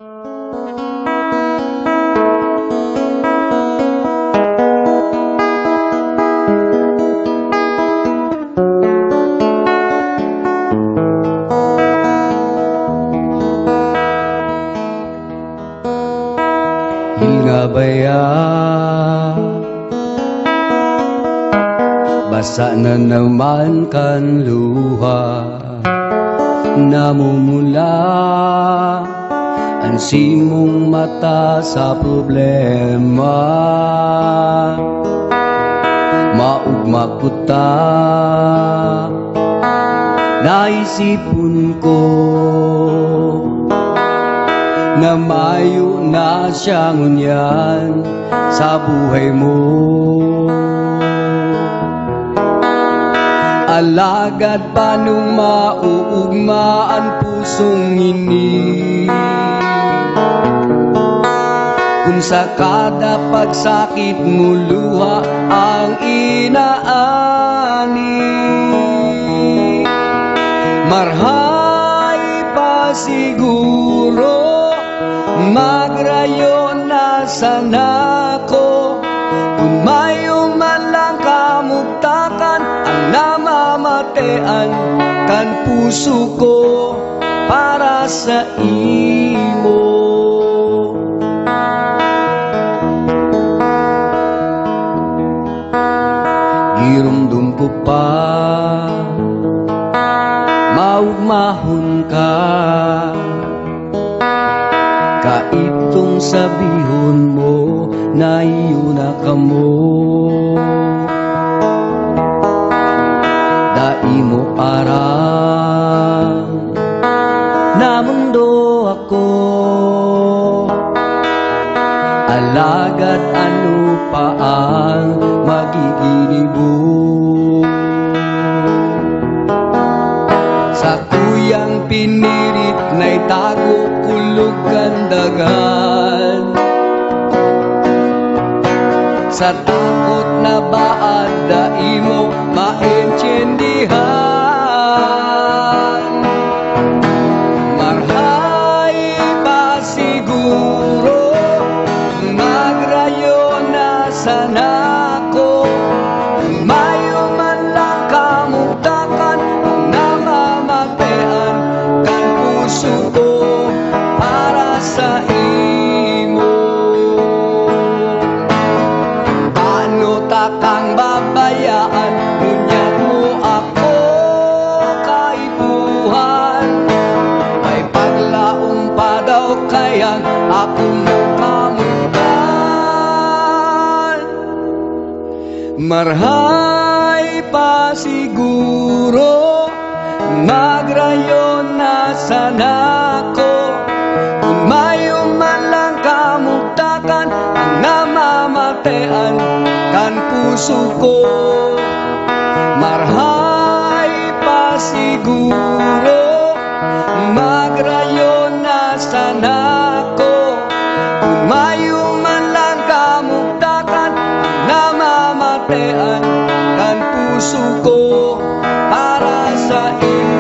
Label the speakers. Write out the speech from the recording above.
Speaker 1: Nga baya, basa na naman kan luha, namumula ang simong mata sa problema. Maugma ko ta, naisipon ko na mayo na siya ngunyan sa buhay mo. Alagad pa nung mauugma ang pusong ini, kung sa kada pagsakit mo luha ang inaani. Marhay pa siguro magrayon na sana ko, kung mayo man lang kamugtakan ang namamatean kan puso ko para sa imo. Girumdum ko pa maugmahon ka, kaitong sabihon mo na iyo na kamo. Dai mo parang na mundo ako, alagad ano pa ang magigilibong sa tuyang pinirit na'y tago kulog kandagan. Sa takot na baad dai mo maintindihan. Marhay pa siguro magrayo na sana ko, mayo man lang kamugtakan ang namamatean kan puso ko para sa imo. Paano takang babayaan, ngunyan mo ako kaibuhan, may paglaong pa daw kayang ako mo kamutan. Marhay pa siguro magrayon na sana ko, kung mayo man lang kamugtakan ang namamatean kan puso ko. Marhay pa siguro magrayon na sana ko, kung mayo man lang kamugtakan ang namamatean kan puso ko para sa iyo.